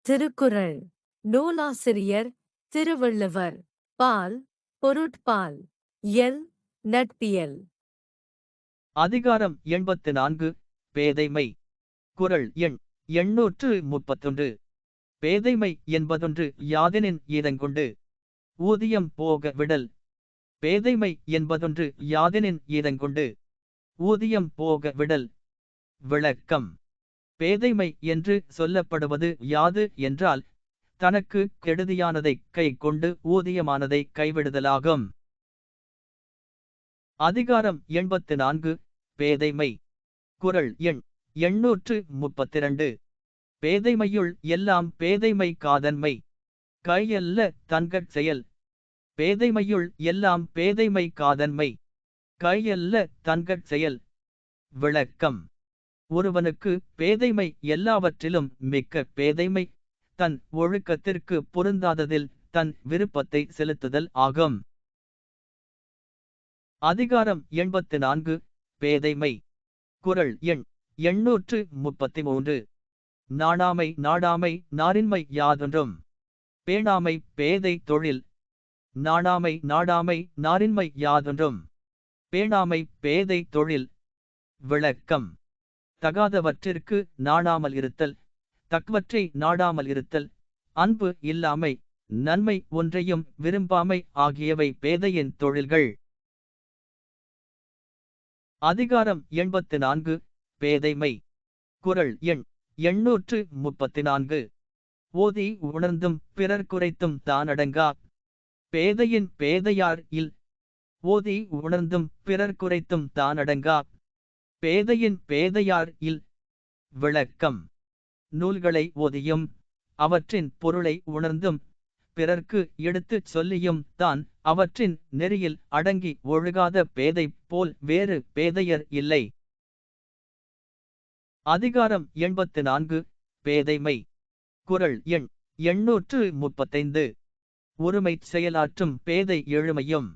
திருக்குறள். நூலாசிரியர் திருவள்ளுவர். பால், பொருட்பால். இயல், நட்பியல். அதிகாரம் 84. பேதைமை. குறள் எண் 831. பேதைமை என்பதொன்று யாதெனின் ஈதங்கொண்டு ஊதியம் போக விடல். பேதைமை என்பதொன்று யாதெனின் ஈதங்கொண்டு ஊதியம் போக விடல். விளக்கம். பேதைமை என்று சொல்லப்படுவது யாது என்றால், தனக்கு கெடுதியானதை கை கொண்டு ஊதியமானதை கைவிடுதலாகும். அதிகாரம் 84. பேதைமை. குறள் எண் 832. பேதைமையுள் எல்லாம் பேதைமை காதன்மை. கையல்ல தன்கட் செயல். பேதைமையுள் எல்லாம் பேதைமை காதன்மை. கையல்ல தன்கட் செயல். விளக்கம். ஒருவனுக்கு பேதைமை எல்லாவற்றிலும் மிக்க பேதைமை தன் ஒழுக்கத்திற்கு பொருந்தாததில் தன் விருப்பத்தை செலுத்துதல் ஆகும். அதிகாரம் 84. பேதைமை. குறள் எண் 833. நாணாமை நாடாமை நாரின்மை யாதொன்றும். பேணாமை பேதை தொழில். நாணாமை நாடாமை நாரின்மை யாதொன்றும். பேணாமை பேதை தொழில். விளக்கம். தகாதவற்றிற்கு நாணாமல் இருத்தல், தக்கவற்றை நாடாமல் இருத்தல், அன்பு இல்லாமை, நன்மை ஒன்றையும் விரும்பாமை ஆகியவை பேதையின் தொழில்கள். அதிகாரம் 84. பேதைமை. குறள் எண் 834. ஓதி உணர்ந்தும் பிறர் குறைத்தும் தானடங்கா. பேதையின் பேதையார் இல். ஓதி உணர்ந்தும் பிறர் குறைத்தும் தானடங்கா. பேதையின் பேதையார் இல். விளக்கம். நூல்களை ஓதியும் அவற்றின் பொருளை உணர்ந்தும் பிறர்க்கு எடுத்துச் சொல்லியும் தான் அவற்றின் நெறியில் அடங்கி ஒழுகாத பேதை போல் வேறு பேதையர் இல்லை. அதிகாரம் 84. பேதைமை. குறள் எண் 835. ஒருமைச் செயலாற்றும் பேதை எழுமையும்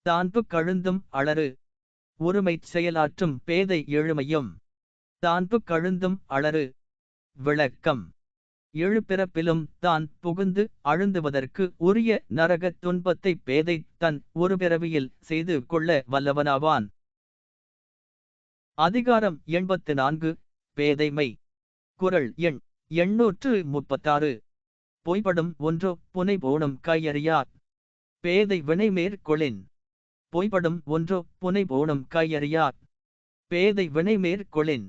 தான்பு கழுந்தும் அளறு. ஒருமைச் செயலாற்றும் பேதை எழுமையும் தான்பு கழுந்தும் அளறு. விளக்கம். எழுபிறப்பிலும் தான் புகுந்து அழுந்துவதற்கு உரிய நரகத் துன்பத்தை பேதை தன் ஒரு பிறவியில் செய்து கொள்ள வல்லவனாவான். அதிகாரம் 84. பேதைமை. குறள் எண் 836. பொய்படும் ஒன்றோ புனை போனும் கையறியார். பேதை வினைமேற் கொளின். பொய்படும் ஒன்றோ புனை போனும் கையறியார். பேதை வினைமேற் கொளின்.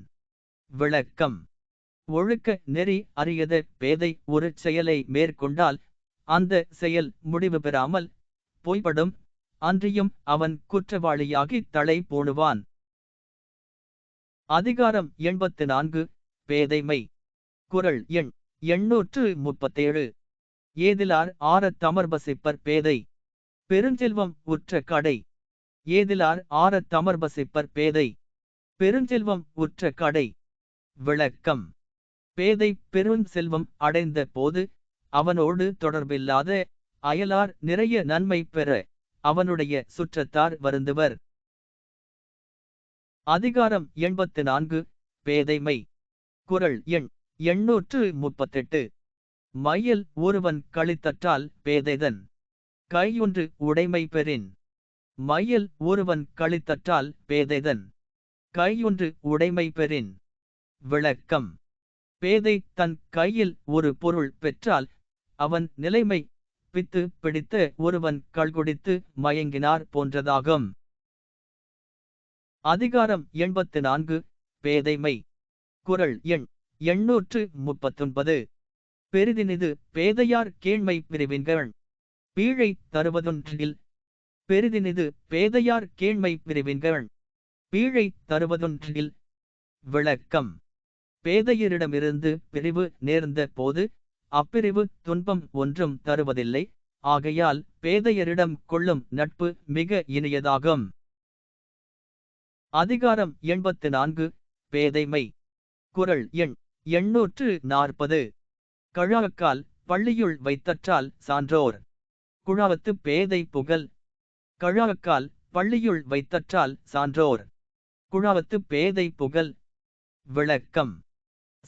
விளக்கம். ஒழுக்க நெறி அறியத பேதை ஒரு செயலை மேற்கொண்டால் அந்த செயல் முடிவு பெறாமல் பொய்படும், அன்றியும் அவன் குற்றவாளியாகி தலை போணுவான். அதிகாரம் 84. பேதைமை. குறள் எண் 837. ஏதிலார் ஆரத் தமர்பசிப்பர் பேதை. பெருஞ்செல்வம் உற்ற கடை. ஏதிலார் ஆரத் தமர்பசிப்பர் பேதை. பெருஞ்செல்வம் உற்ற கடை. விளக்கம். பேதை பெருஞ்செல்வம் அடைந்த போது அவனோடு தொடர்பில்லாத அயலார் நிறைய நன்மை பெற அவனுடைய சுற்றத்தார் வருந்துவர். அதிகாரம் 84. பேதைமை. குறள் எண் 838. மையல் ஒருவன் களித்தற்றால் பேதைதன் கையொன்று உடைமை பெறின். மையல் ஒருவன் களித்தற்றால் பேதைதன் கையொன்று உடைமை பெறின். விளக்கம். பேதை தன் கையில் ஒரு பொருள் பெற்றால் அவன் நிலைமை பித்து பிடித்த ஒருவன் கள்குடித்து மயங்கினார் போன்றதாகும். அதிகாரம் 84. பேதைமை. குறள் எண் 839. பெரிதினிது பேதையார் கேண்மை பிரிவின்கண். பீழை தருவதொன்றில். பெரிதினிது பேதையார் கேண்மை பிரிவின்கண். பீழை தருவதொன்றில். விளக்கம். பேதையரிடமிருந்து பிரிவு நேர்ந்த போது அப்பிரிவு துன்பம் ஒன்றும் தருவதில்லை. ஆகையால் பேதையரிடம் கொள்ளும் நட்பு மிக இனியதாகும். அதிகாரம் 84. பேதைமை. குறள் எண் 840. கழாக்கால் பள்ளியுள் வைத்தற்றால் சான்றோர். குழாவத்து பேதை புகழ். கழாக்கால் பள்ளியுள் வைத்தற்றால் சான்றோர். குழாவத்து பேதை புகழ். விளக்கம்.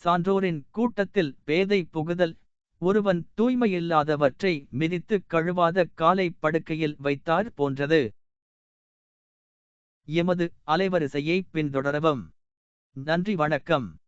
சான்றோரின் கூட்டத்தில் பேதை புகுதல் ஒருவன் தூய்மையில்லாதவற்றை மிதித்துக் கழுவாத காலை படுக்கையில் வைத்தார் போன்றது. எமது அலைவரிசையை பின்தொடரவும். நன்றி, வணக்கம்.